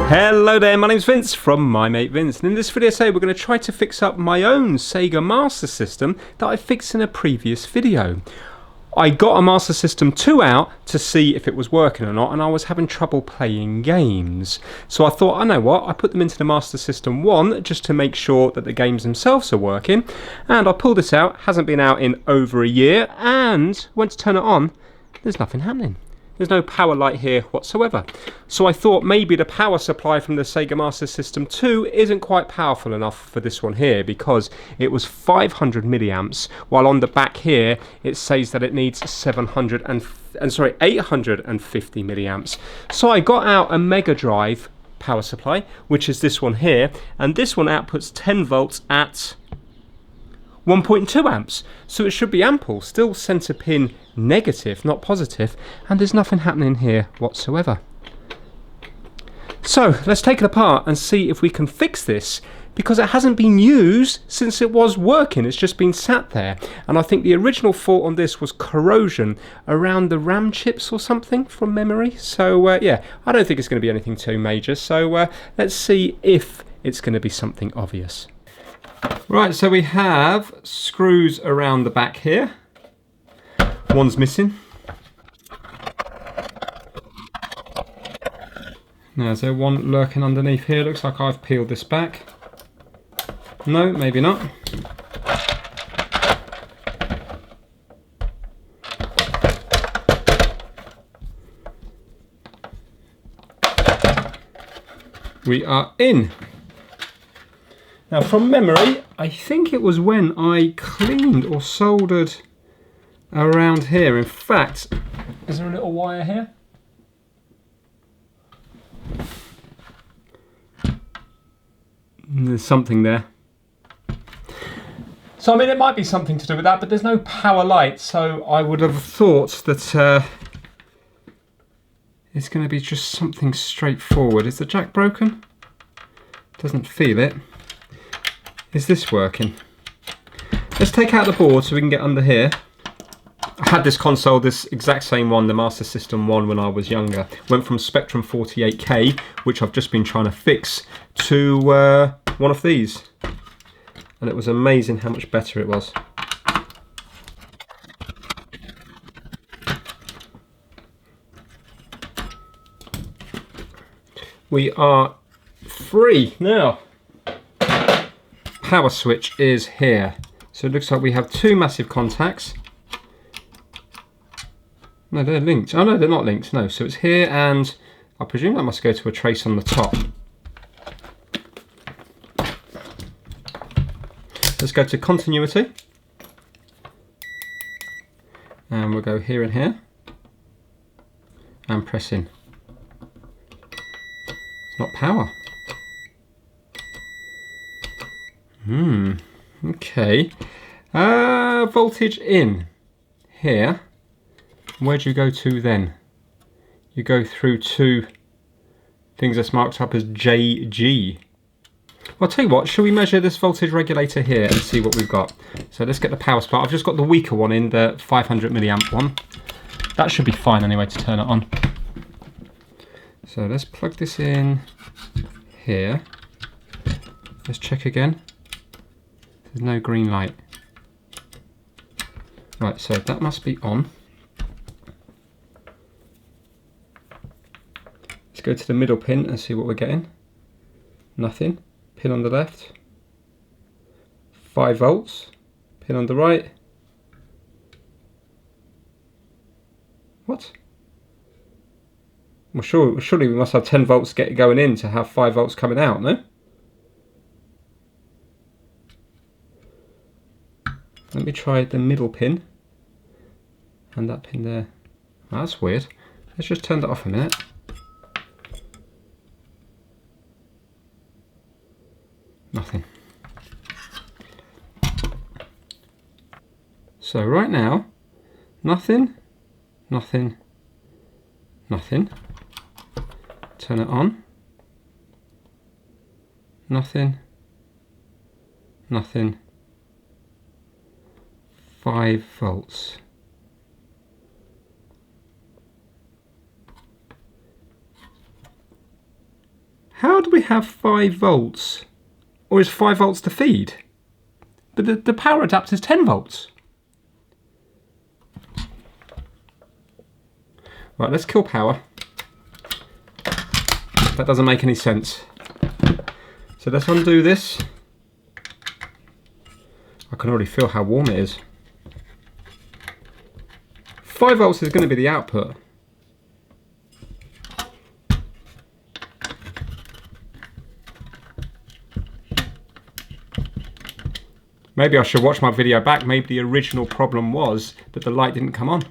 Hello there, my name's Vince from My Mate Vince, and in this video today we're going to try to fix up my own SEGA Master System that I fixed in a previous video. I got a Master System 2 out to see if it was working or not, and I was having trouble playing games. So I thought, I know what, I put them into the Master System 1 just to make sure that the games themselves are working, and I pulled this out, hasn't been out in over a year, and went to turn it on, there's nothing happening. There's no power light here whatsoever. So I thought maybe the power supply from the SEGA Master System 2 isn't quite powerful enough for this one here, because it was 500 milliamps, while on the back here it says that it needs 850 milliamps. So I got out a Mega Drive power supply, which is this one here, and this one outputs 10 volts at 1.2 amps, so it should be ample. Still center pin negative, not positive, and there's nothing happening here whatsoever. So let's take it apart and see if we can fix this, because it hasn't been used since it was working. It's just been sat there, and I think the original fault on this was corrosion around the RAM chips or something from memory. So yeah, I don't think it's going to be anything too major, so let's see if it's going to be something obvious. Right, so we have screws around the back here. One's missing. Now, is there one lurking underneath here? Looks like I've peeled this back. No, maybe not. We are in. Now, from memory, I think it was when I cleaned or soldered around here. In fact, is there a little wire here? There's something there. So, I mean, it might be something to do with that, but there's no power light, so I would have thought that it's going to be just something straightforward. Is the jack broken? Doesn't feel it. Is this working? Let's take out the board so we can get under here. I had this console, this exact same one, the Master System 1, when I was younger. Went from Spectrum 48K, which I've just been trying to fix, to one of these. And it was amazing how much better it was. We are free now. Power switch is here. So it looks like we have two massive contacts. No, they're linked. Oh no, they're not linked. No, so it's here, and I presume that must go to a trace on the top. Let's go to continuity. And we'll go here and here. And press in. It's not power. Okay. Voltage in here. Where do you go to then? You go through to things that's marked up as JG. Well, I'll tell you what, shall we measure this voltage regulator here and see what we've got? So let's get the power supply. I've just got the weaker one in, the 500 milliamp one. That should be fine anyway to turn it on. So let's plug this in here. Let's check again. There's no green light. Right, so that must be on. Let's go to the middle pin and see what we're getting. Nothing. Pin on the left. 5 volts. Pin on the right. What? Well, surely we must have 10 volts going in to have 5 volts coming out, no? Let me try the middle pin and that pin there. Oh, that's weird. Let's just turn that off a minute. Nothing. So right now, nothing, nothing, nothing. Turn it on. Nothing, nothing. 5 volts. How do we have 5 volts? Or is 5 volts the feed? But the power adapter is 10 volts. Right, let's kill power. That doesn't make any sense. So let's undo this. I can already feel how warm it is. 5 volts is going to be the output. Maybe I should watch my video back. Maybe the original problem was that the light didn't come on.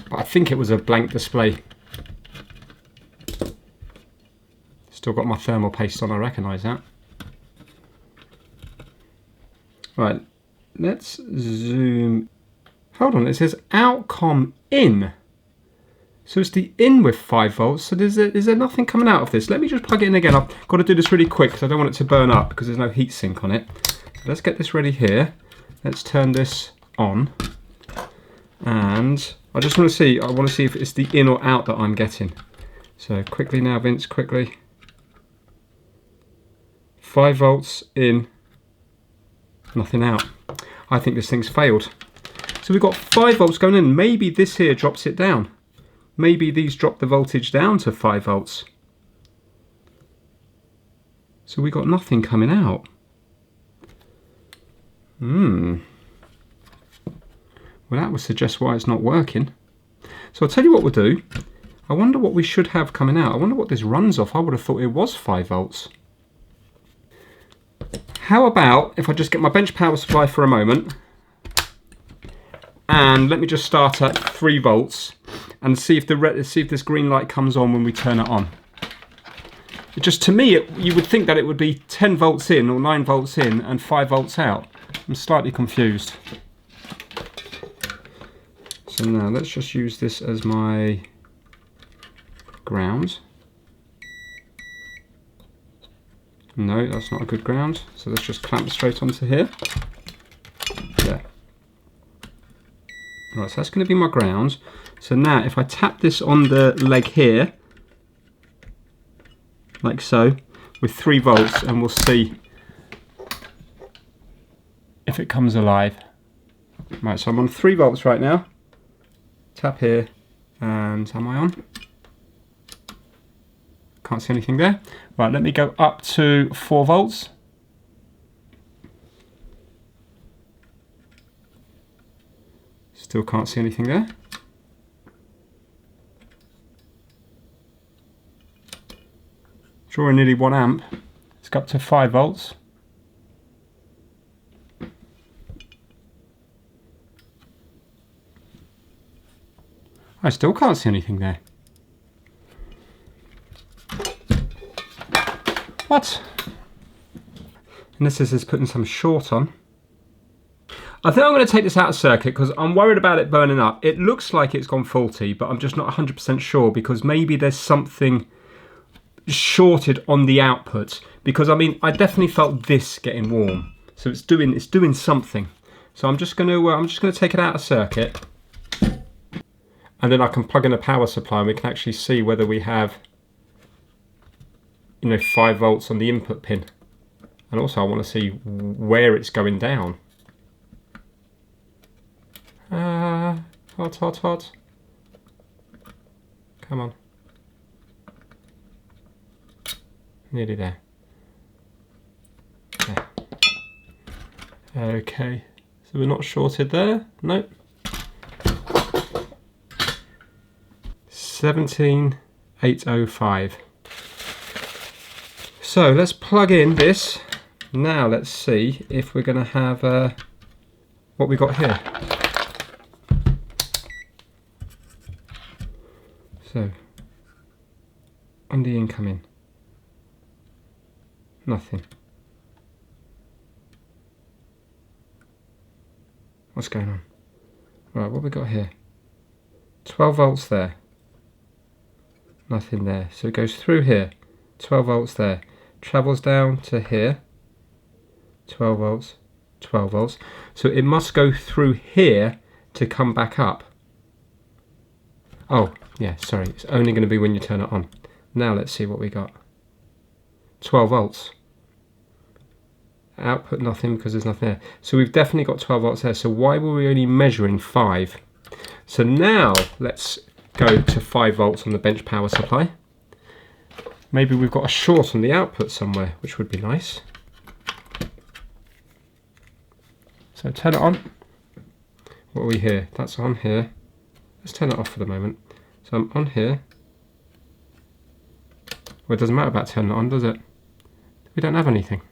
But I think it was a blank display. Still got my thermal paste on, I recognise that. Right, let's zoom. Hold on, it says outcome in. So it's the in with 5 volts, so is there nothing coming out of this? Let me just plug it in again. I've got to do this really quick because I don't want it to burn up because there's no heat sink on it. So let's get this ready here. Let's turn this on. And I just want to see, if it's the in or out that I'm getting. So quickly now, Vince, quickly. 5 volts in, nothing out. I think this thing's failed. So we've got 5 volts going in. Maybe this here drops it down. Maybe these drop the voltage down to 5 volts. So we got nothing coming out. Well, that would suggest why it's not working. So I'll tell you what we'll do. I wonder what we should have coming out. I wonder what this runs off. I would have thought it was 5 volts. How about if I just get my bench power supply for a moment, and let me just start at 3 volts and see if this green light comes on when we turn it on. Just to me, you would think that it would be 10 volts in or 9 volts in and 5 volts out. I'm slightly confused. So now let's just use this as my ground. No, that's not a good ground. So let's just clamp straight onto here. There. Right, so that's going to be my ground. So now if I tap this on the leg here, like so, with 3 volts, and we'll see if it comes alive. Right, so I'm on 3 volts right now. Tap here, and am I on? Can't see anything there. Right, let me go up to 4 volts. Still can't see anything there. Drawing nearly 1 amp. Let's go up to 5 volts. I still can't see anything there. What? And this is putting some short on. I think I'm going to take this out of circuit because I'm worried about it burning up. It looks like it's gone faulty, but I'm just not 100% sure because maybe there's something shorted on the output. Because I mean, I definitely felt this getting warm, so it's doing something. So I'm just going to take it out of circuit, and then I can plug in a power supply and we can actually see whether we have, 5 volts on the input pin. And also I want to see where it's going down. Hot, hot, hot. Come on. Nearly there. There. Okay, so we're not shorted there. Nope. 17805. So let's plug in this. Now let's see if we're going to have what we got here. So on the incoming, nothing. What's going on? Right, what we got here? 12 volts there. Nothing there. So it goes through here. 12 volts there. Travels down to here. 12 volts, 12 volts. So it must go through here to come back up. Oh, yeah, sorry. It's only going to be when you turn it on. Now let's see what we got. 12 volts. Output nothing because there's nothing there. So we've definitely got 12 volts there. So why were we only measuring 5? So now let's go to 5 volts on the bench power supply. Maybe we've got a short on the output somewhere, which would be nice. So turn it on. What are we here? That's on here. Let's turn it off for the moment. So I'm on here. Well, it doesn't matter about turning it on, does it? We don't have anything.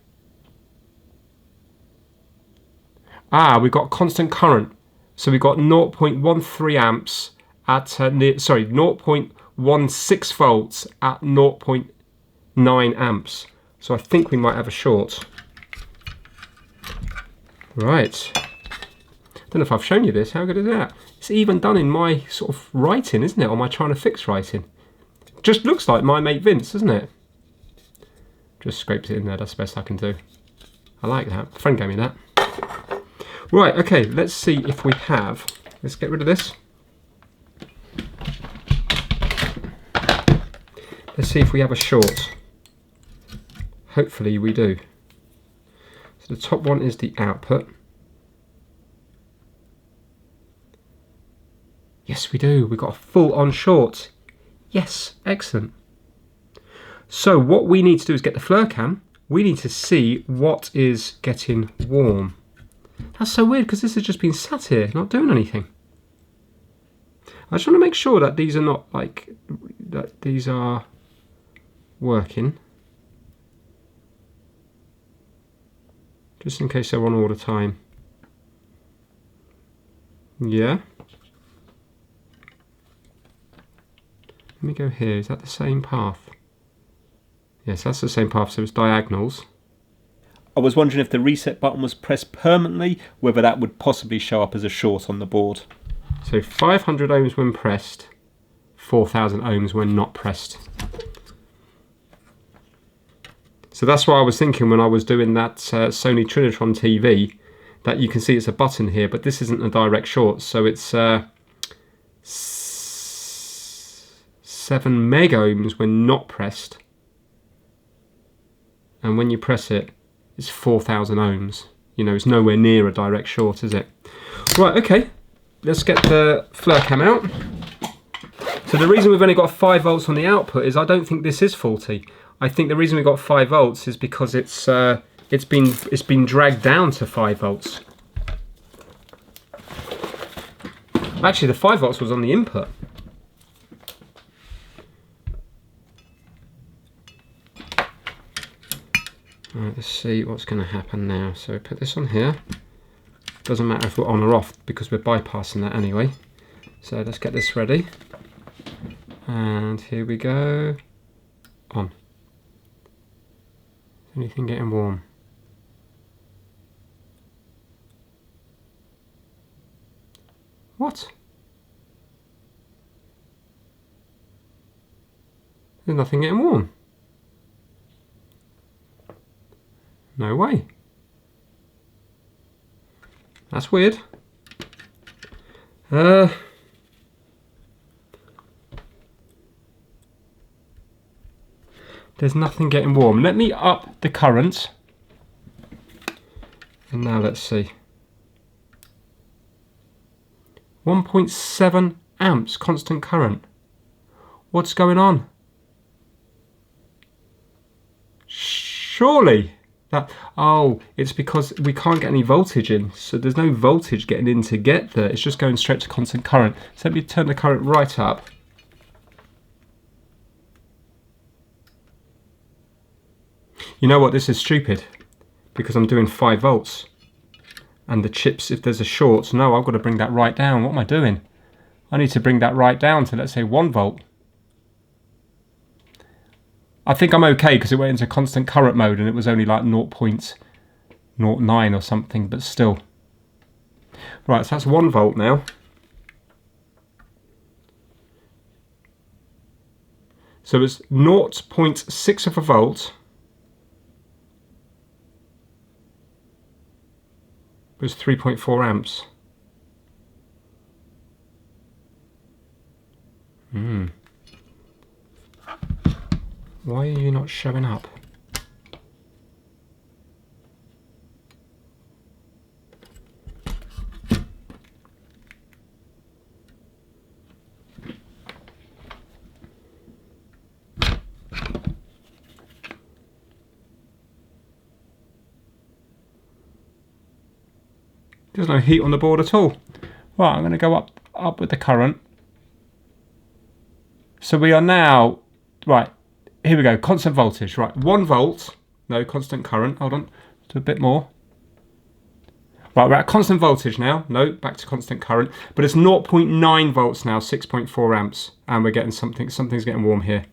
Ah, we've got constant current. So we've got 0.13 amps at, 0.16 volts at 0.9 amps. So I think we might have a short. Right. I don't know if I've shown you this. How good is that? It's even done in my sort of writing, isn't it? Or my trying to fix writing. Just looks like my mate Vince, doesn't it? Just scraped it in there. That's the best I can do. I like that. A friend gave me that. Right, okay, let's see if we have... Let's get rid of this. Let's see if we have a short. Hopefully we do. So the top one is the output. Yes, we do. We've got a full-on short. Yes, excellent. So what we need to do is get the flare cam. We need to see what is getting warm. That's so weird because this has just been sat here, not doing anything. I just want to make sure that these are not like, that these are working. Just in case they're on all the time. Yeah. Let me go here. Is that the same path? Yes, that's the same path, so it's diagonals. I was wondering if the reset button was pressed permanently, whether that would possibly show up as a short on the board. So 500 ohms when pressed, 4000 ohms when not pressed. So that's what I was thinking when I was doing that Sony Trinitron TV, that you can see it's a button here, but this isn't a direct short, so it's 7 meg ohms when not pressed. And when you press it, it's 4000 ohms. You know, it's nowhere near a direct short, is it? Right, okay. Let's get the flare cam out. So the reason we've only got 5 volts on the output is I don't think this is faulty. I think the reason we've got 5 volts is because it's been dragged down to 5 volts. Actually, the 5 volts was on the input. Right, let's see what's going to happen now. So put this on here. Doesn't matter if we're on or off because we're bypassing that anyway. So let's get this ready. And here we go. On. Is anything getting warm? What? There's nothing getting warm. No way. That's weird. There's nothing getting warm. Let me up the current. And now let's see. 1.7 amps constant current. What's going on? Surely. Oh, it's because we can't get any voltage in, so there's no voltage getting in to get there. It's just going straight to constant current. So let me turn the current right up. You know what, this is stupid, because I'm doing 5 volts. And the chips, if there's a short, no, I've got to bring that right down. What am I doing? I need to bring that right down to, let's say, 1 volt. I think I'm okay because it went into constant current mode and it was only like 0.09 or something, but still. Right, so that's 1 volt now. So it's 0.6 of a volt. was 3.4 amps. Why are you not showing up? There's no heat on the board at all. Right, I'm going to go up with the current. So we are now, right, here we go, constant voltage, right, 1 volt, no, constant current, hold on, do a bit more. Right, we're at constant voltage now, no, back to constant current, but it's 0.9 volts now, 6.4 amps, and we're getting something's getting warm here.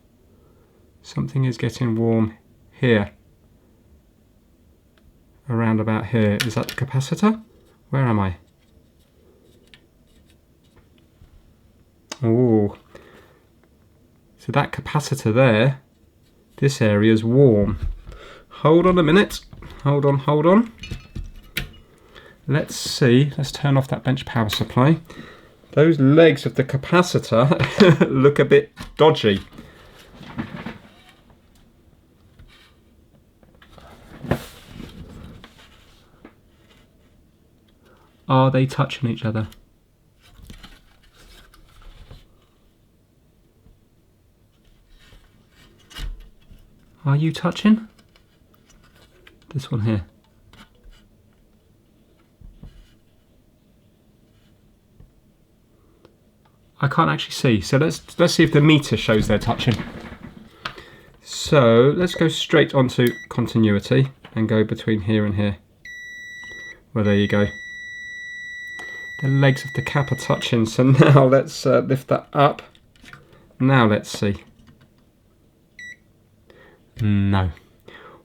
Something is getting warm here. Around about here, is that the capacitor? Where am I? Oh. So that capacitor there, this area is warm. Hold on a minute. Hold on. Let's see. Let's turn off that bench power supply. Those legs of the capacitor look a bit dodgy. Are they touching each other? Are you touching? This one here. I can't actually see, so let's see if the meter shows they're touching. So let's go straight onto continuity and go between here and here. Well, there you go. The legs of the cap are touching, so now let's lift that up. Now let's see. No.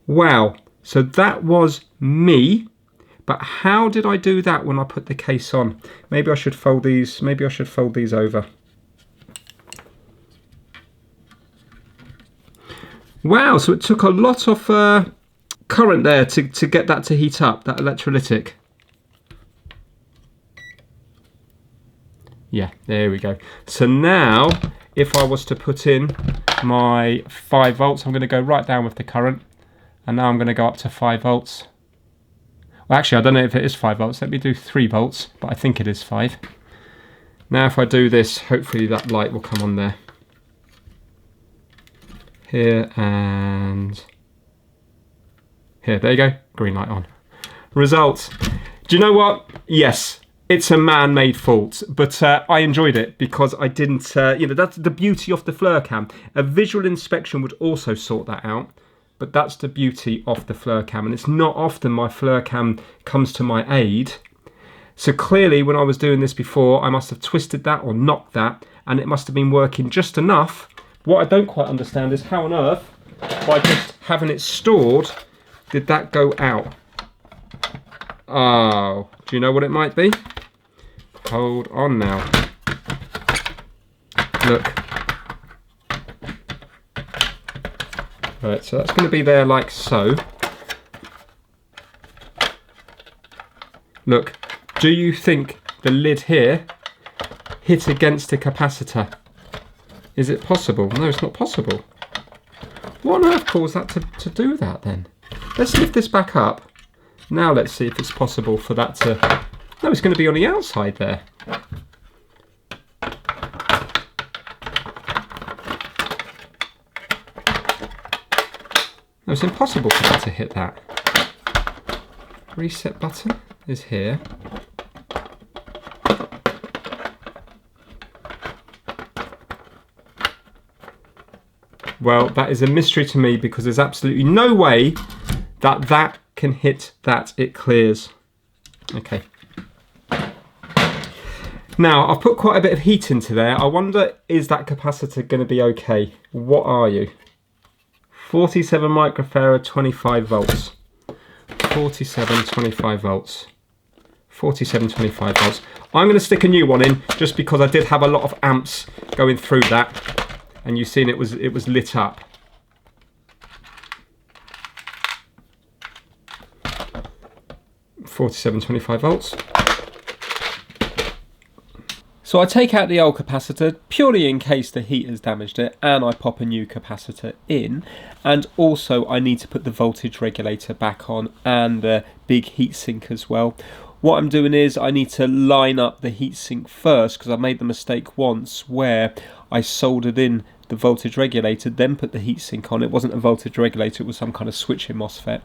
Wow, so that was me, but how did I do that when I put the case on? Maybe I should fold these, over. Wow, so it took a lot of current there to get that to heat up, that electrolytic. Yeah, there we go. So now, if I was to put in my 5 volts, I'm going to go right down with the current. And now I'm going to go up to 5 volts. Well, actually, I don't know if it is 5 volts. Let me do 3 volts, but I think it is 5. Now, if I do this, hopefully that light will come on there. Here and here. There you go. Green light on. Results. Do you know what? Yes. It's a man-made fault, but I enjoyed it because I didn't, that's the beauty of the FLIRcam. A visual inspection would also sort that out, but that's the beauty of the FLIRcam, and it's not often my FLIRcam comes to my aid. So clearly, when I was doing this before, I must have twisted that or knocked that, and it must have been working just enough. What I don't quite understand is how on earth, by just having it stored, did that go out? Oh, do you know what it might be? Hold on now. Look. Right, so that's going to be there like so. Look, do you think the lid here hit against the capacitor? Is it possible? No, it's not possible. What on earth caused that to do that then? Let's lift this back up. Now let's see if it's possible for that to... No, it's going to be on the outside there. No, it's impossible for that to hit that. Reset button is here. Well, that is a mystery to me because there's absolutely no way that that can hit that. It clears. Okay. Now, I've put quite a bit of heat into there. I wonder, is that capacitor going to be okay? What are you? 47 microfarad, 25 volts. 47, 25 volts. 47, 25 volts. I'm going to stick a new one in just because I did have a lot of amps going through that. And you've seen it was lit up. 47, 25 volts. So I take out the old capacitor purely in case the heat has damaged it, and I pop a new capacitor in, and also I need to put the voltage regulator back on and the big heatsink as well. What I'm doing is I need to line up the heatsink first, because I made the mistake once where I soldered in the voltage regulator, then put the heatsink on. It wasn't a voltage regulator, it was some kind of switching MOSFET.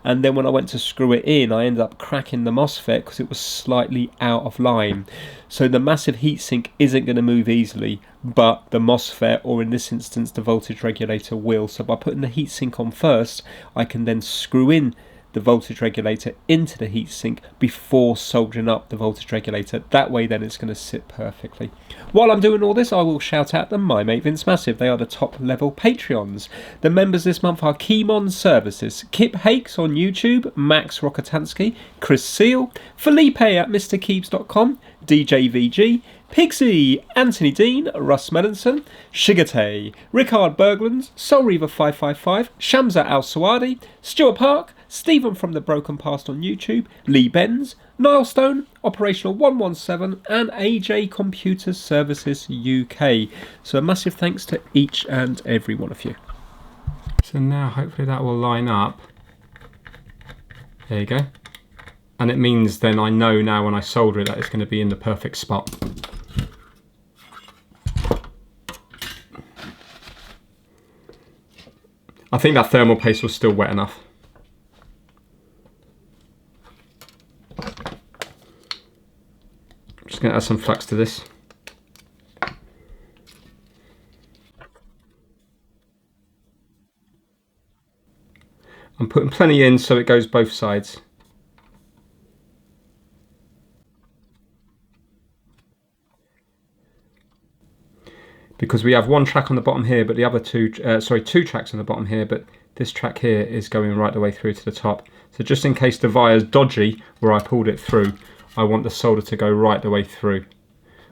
And then when I went to screw it in, I ended up cracking the MOSFET because it was slightly out of line. So the massive heatsink isn't going to move easily, but the MOSFET, or in this instance the voltage regulator, will. So by putting the heatsink on first, I can then screw in the voltage regulator into the heatsink before soldering up the voltage regulator. That way then it's going to sit perfectly. While I'm doing all this, I will shout out the My Mate Vince Massive. They are the top level Patreons. The members this month are Keymon Services, Kip Hakes on YouTube, Max Rokotansky, Chris Seal, Felipe at MrKeebs.com, DJ VG, Pixie, Anthony Dean, Russ Melanson, Shigate, Rickard Berglund, Soul Reaver 555, Shamsa Al Sawadi, Stuart Park, Stephen from the Broken Past on YouTube, Lee Benz, Niall Stone, Operational 117, and AJ Computer Services UK. So a massive thanks to each and every one of you. So now hopefully that will line up. There you go. And it means then I know now when I solder it that it's going to be in the perfect spot. I think that thermal paste was still wet enough. Just going to add some flux to this. I'm putting plenty in so it goes both sides. Because we have one track on the bottom here, but the other two tracks on the bottom here, but this track here is going right the way through to the top. So just in case the vire's dodgy where I pulled it through, I want the solder to go right the way through,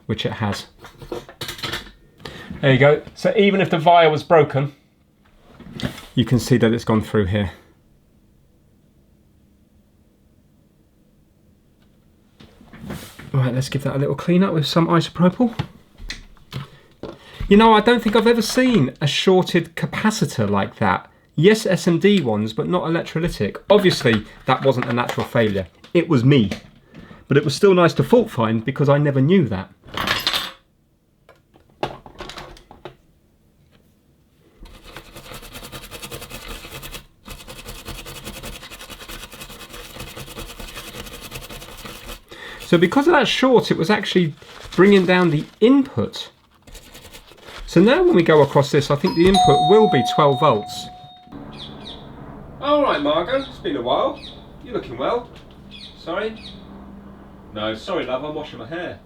which it has. There you go. So even if the wire was broken, you can see that it's gone through here. Right, let's give that a little clean up with some isopropyl. You know, I don't think I've ever seen a shorted capacitor like that. Yes, SMD ones, but not electrolytic. Obviously, that wasn't a natural failure. It was me. But it was still nice to fault find because I never knew that. So because of that short, it was actually bringing down the input. So now when we go across this, I think the input will be 12 volts. All right, Margot, it's been a while. You're looking well. Sorry? No, sorry, love, I'm washing my hair.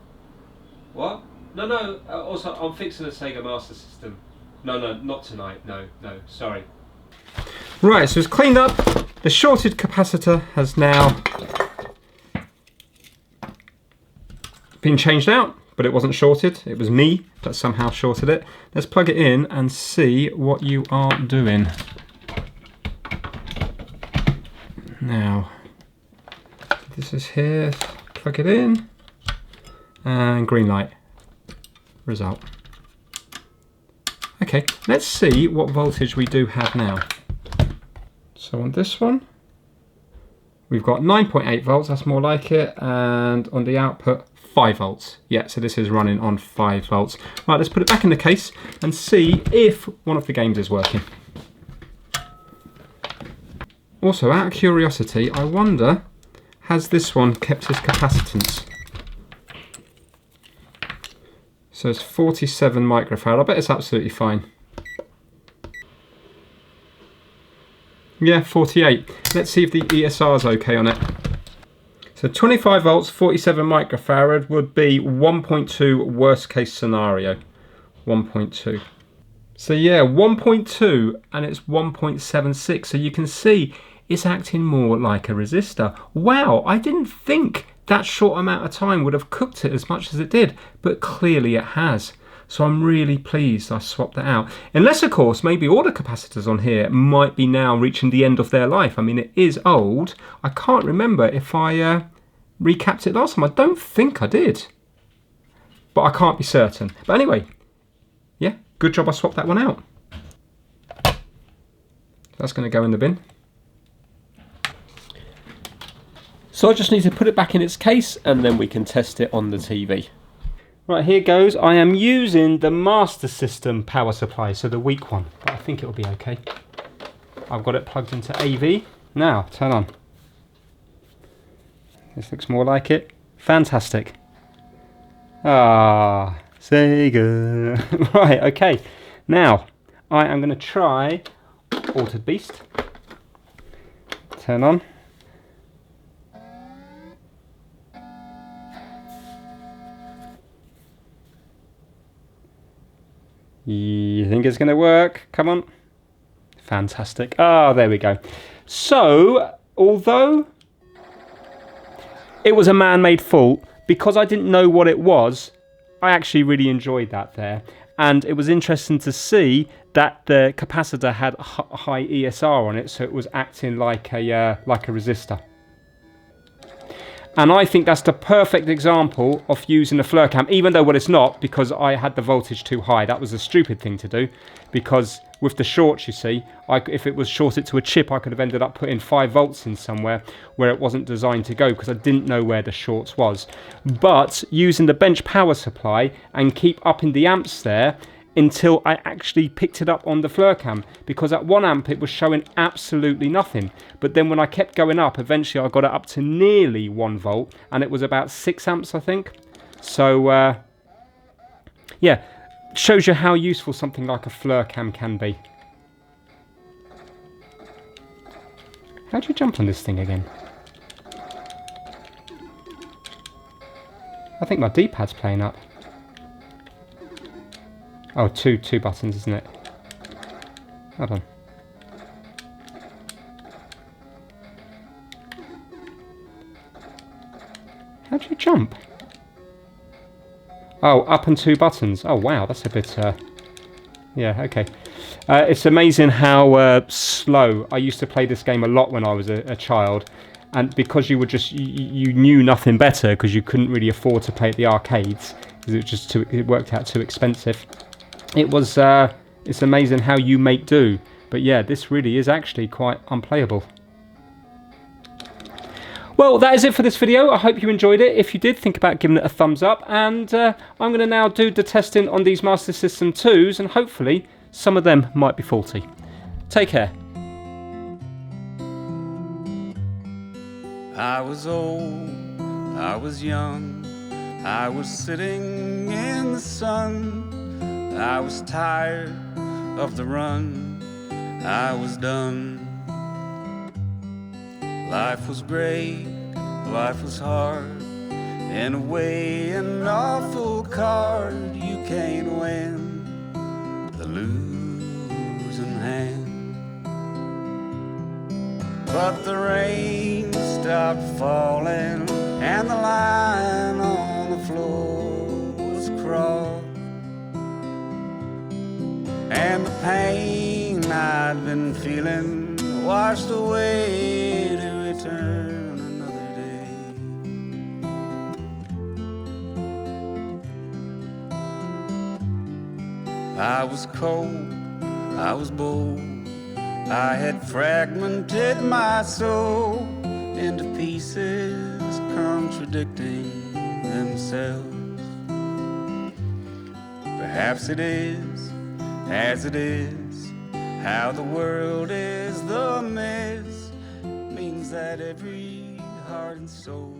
What? No, also, I'm fixing a SEGA Master System. No, not tonight. No, sorry. Right, so it's cleaned up. The shorted capacitor has now been changed out. But it wasn't shorted, it was me that somehow shorted it. Let's plug it in and see what you are doing. Now, this is here, plug it in, and green light, result. Okay, let's see what voltage we do have now. So on this one, we've got 9.8 volts, that's more like it, and on the output, 5 volts. Yeah, so this is running on 5 volts. Right, let's put it back in the case and see if one of the games is working. Also, out of curiosity, I wonder, has this one kept its capacitance? So it's 47 microfarad. I bet it's absolutely fine. Yeah, 48. Let's see if the ESR is okay on it. So 25 volts, 47 microfarad would be 1.2 worst case scenario. 1.2. So yeah, 1.2 and it's 1.76. So you can see it's acting more like a resistor. Wow, I didn't think that short amount of time would have cooked it as much as it did, but clearly it has. So I'm really pleased I swapped that out. Unless, of course, maybe all the capacitors on here might be now reaching the end of their life. I mean, it is old. I can't remember if I recapped it last time. I don't think I did. But I can't be certain. But anyway, yeah, good job I swapped that one out. That's going to go in the bin. So I just need to put it back in its case and then we can test it on the TV. Right, here goes. I am using the Master System power supply, so the weak one, but I think it'll be okay. I've got it plugged into AV. Now, turn on. This looks more like it. Fantastic. Ah, Sega. Right, okay. Now, I am going to try Altered Beast. Turn on. You think it's going to work? Come on. Fantastic. Ah, there we go. So, although it was a man-made fault, because I didn't know what it was, I actually really enjoyed that there. And it was interesting to see that the capacitor had a high ESR on it, so it was acting like a resistor. And I think that's the perfect example of using a flare cam, even though, well, it's not, because I had the voltage too high. That was a stupid thing to do, because with the shorts, you see, if it was shorted to a chip, I could have ended up putting 5 volts in somewhere where it wasn't designed to go, because I didn't know where the shorts was. But using the bench power supply and keep upping the amps there until I actually picked it up on the flare cam, because at 1 amp it was showing absolutely nothing. But then when I kept going up, eventually I got it up to nearly 1 volt, and it was about 6 amps, I think. So yeah, shows you how useful something like a flare cam can be. How do you jump on this thing again? I think my D-pad's playing up. Oh, two buttons, isn't it? Hold on. How do you jump? Oh, up and 2 buttons. Oh, wow, that's a bit... yeah, okay. It's amazing how slow. I used to play this game a lot when I was a child. And because you were just... You knew nothing better, because you couldn't really afford to play at the arcades. Because it was just it worked out too expensive. It was, it's amazing how you make do. But yeah, this really is actually quite unplayable. Well, that is it for this video. I hope you enjoyed it. If you did, think about giving it a thumbs up. And I'm going to now do the testing on these Master System 2s, and hopefully some of them might be faulty. Take care. I was old, I was young, I was sitting in the sun. I was tired of the run, I was done. Life was great, life was hard, in a way an awful card. You can't win the losing hand. But the rain stopped falling and the line on the floor was crossed. And the pain I'd been feeling washed away to return another day. I was cold, I was bold, I had fragmented my soul into pieces contradicting themselves. Perhaps it is as it is, how the world is the mess, means that every heart and soul